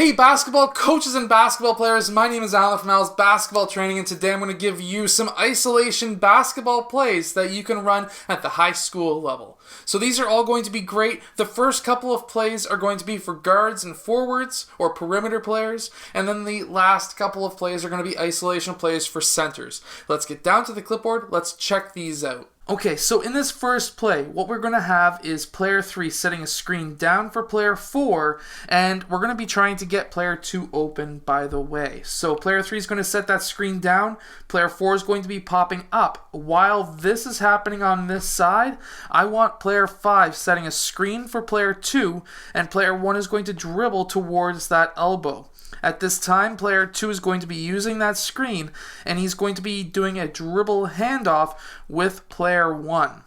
Hey basketball coaches and basketball players, my name is Alan from Al's Basketball Training, and today I'm going to give you some isolation basketball plays that you can run at the high school level. So these are all going to be great. The first couple of plays are going to be for guards and forwards or perimeter players, and then the last couple of plays are going to be isolation plays for centers. Let's get down to the clipboard, let's check these out. Okay, so in this first play, what we're going to have is player 3 setting a screen down for player 4, and we're going to be trying to get player 2 open, by the way. So player 3 is going to set that screen down, player 4 is going to be popping up. While this is happening on this side, I want player 5 setting a screen for player 2, and player 1 is going to dribble towards that elbow. At this time, player 2 is going to be using that screen, and he's going to be doing a dribble handoff with player 1.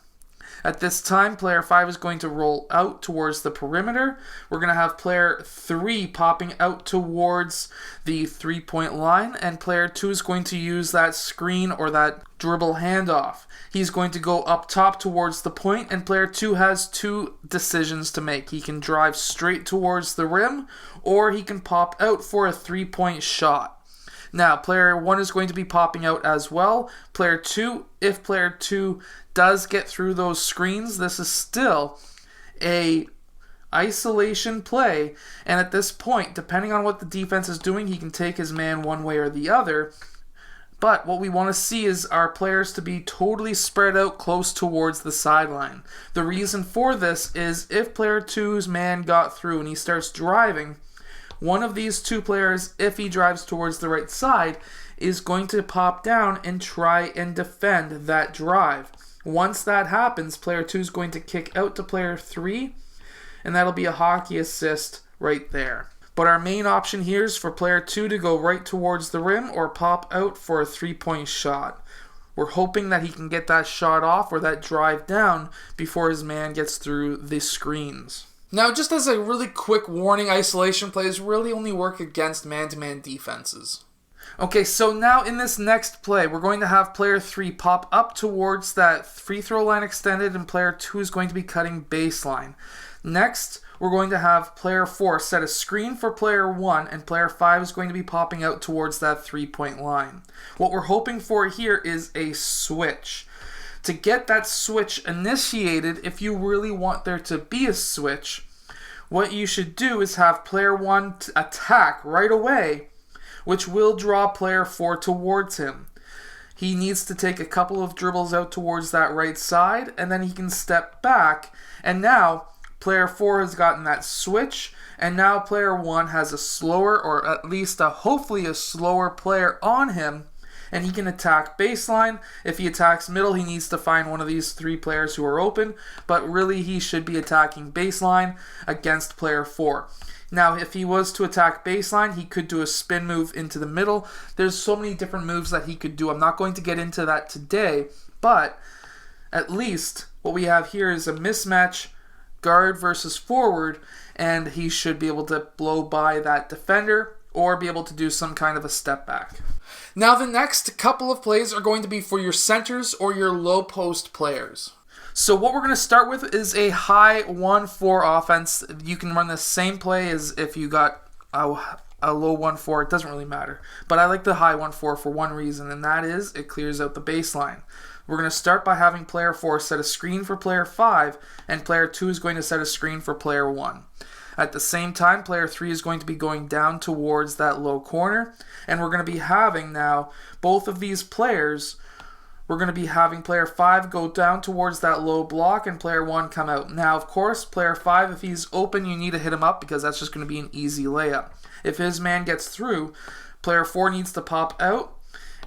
At this time, player 5 is going to roll out towards the perimeter. We're going to have player 3 popping out towards the three-point line, and player 2 is going to use that screen or that dribble handoff. He's going to go up top towards the point, and player 2 has two decisions to make. He can drive straight towards the rim, or he can pop out for a three-point shot. Now, player 1 is going to be popping out as well. Player 2, if player 2 does get through those screens, this is still a isolation play, and at this point, depending on what the defense is doing, he can take his man one way or the other. But what we want to see is our players to be totally spread out close towards the sideline. The reason for this is if player 2's man got through and he starts driving, one of these two players, if he drives towards the right side, is going to pop down and try and defend that drive. Once that happens, player 2 is going to kick out to player 3, and that'll be a hockey assist right there. But our main option here is for player 2 to go right towards the rim or pop out for a three-point shot. We're hoping that he can get that shot off or that drive down before his man gets through the screens. Now, just as a really quick warning, isolation plays really only work against man-to-man defenses. Okay, so now in this next play, we're going to have player 3 pop up towards that free throw line extended, and player 2 is going to be cutting baseline. Next, we're going to have player 4 set a screen for player 1, and player 5 is going to be popping out towards that three-point line. What we're hoping for here is a switch. To get that switch initiated, if you really want there to be a switch, what you should do is have player 1 attack right away, which will draw player 4 towards him. He needs to take a couple of dribbles out towards that right side, and then he can step back, and now player 4 has gotten that switch, and now player 1 has a slower, or at least hopefully a slower player on him, and he can attack baseline. If he attacks middle, he needs to find one of these three players who are open, but really he should be attacking baseline against player 4. Now, if he was to attack baseline, he could do a spin move into the middle. There's so many different moves that he could do. I'm not going to get into that today, but at least what we have here is a mismatch guard versus forward, and he should be able to blow by that defender or be able to do some kind of a step back. Now, the next couple of plays are going to be for your centers or your low post players. So what we're going to start with is a high 1-4 offense. You can run the same play as if you got a low 1-4. It doesn't really matter. But I like the high 1-4 for one reason, and that is it clears out the baseline. We're going to start by having player 4 set a screen for player 5, and player 2 is going to set a screen for player 1. At the same time, player 3 is going to be going down towards that low corner, and we're going to be having now both of these players. We're going to be having player 5 go down towards that low block and player 1 come out. Now, of course, player 5, if he's open, you need to hit him up because that's just going to be an easy layup. If his man gets through, player 4 needs to pop out.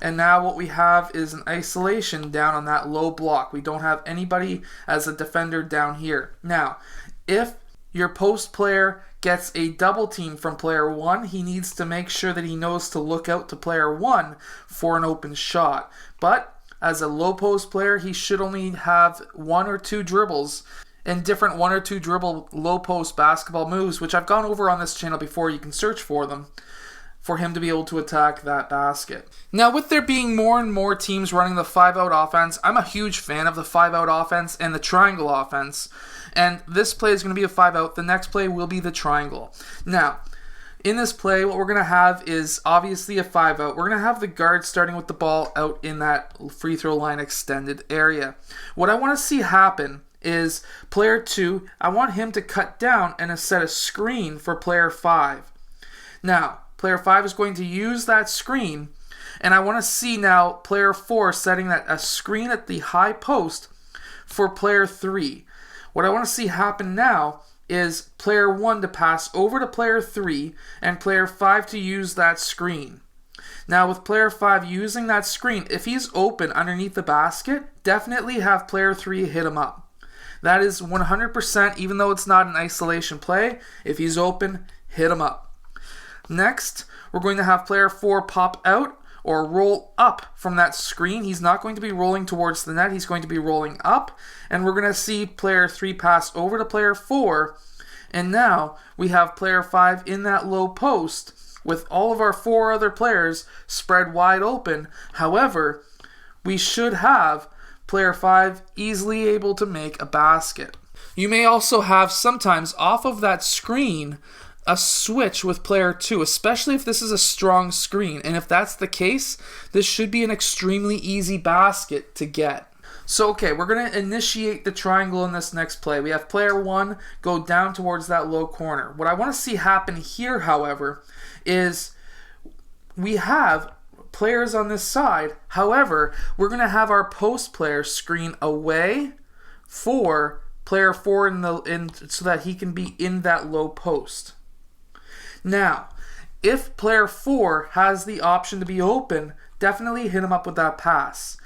And now what we have is an isolation down on that low block. We don't have anybody as a defender down here. Now, if your post player gets a double team from player 1, he needs to make sure that he knows to look out to player 1 for an open shot. But as a low post player, he should only have one or two dribbles and different one or two dribble low post basketball moves, which I've gone over on this channel before. You can search for them, for him to be able to attack that basket. Now, with there being more and more teams running the 5-out offense, I'm a huge fan of the 5-out offense and the triangle offense. And this play is going to be a 5-out. The next play will be the triangle. Now, In this play, what we're going to have is obviously a 5-out. We're going to have the guard starting with the ball out in that free throw line extended area. What I want to see happen is player 2, I want him to cut down and set a screen for player 5. Now, player 5 is going to use that screen, and I want to see now player 4 setting a screen at the high post for player 3. What I want to see happen now is player 1 to pass over to player 3 and player 5 to use that screen. Now with player 5 using that screen, if he's open underneath the basket, definitely have player 3 hit him up. That is 100%, even though it's not an isolation play. If he's open, hit him up. Next, we're going to have player 4 pop out or roll up from that screen. He's not going to be rolling towards the net. He's going to be rolling up. And we're going to see player 3 pass over to player 4. And now we have player 5 in that low post with all of our 4 other players spread wide open. However, we should have player 5 easily able to make a basket. You may also have sometimes off of that screen a switch with player 2, especially if this is a strong screen. And if that's the case, this should be an extremely easy basket to get. So, okay, we're going to initiate the triangle in this next play. We have player 1 go down towards that low corner. What I want to see happen here, however, is we have players on this side. However, we're going to have our post player screen away for player 4 so that he can be in that low post. Now, if player 4 has the option to be open, definitely hit him up with that pass.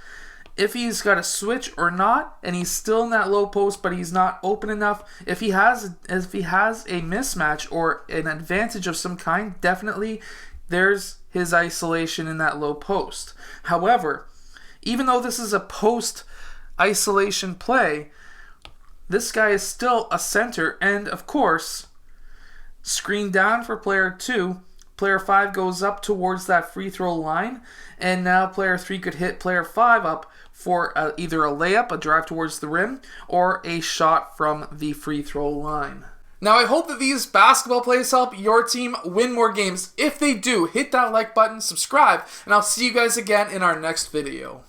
If he's got a switch or not, and he's still in that low post, but he's not open enough, if he has a mismatch or an advantage of some kind, definitely there's his isolation in that low post. However, even though this is a post isolation play, this guy is still a center, and of course, screen down for player 2. Player 5 goes up towards that free throw line, and now player 3 could hit player 5 up for either a layup, a drive towards the rim, or a shot from the free throw line. Now, I hope that these basketball plays help your team win more games. If they do, hit that like button, subscribe, and I'll see you guys again in our next video.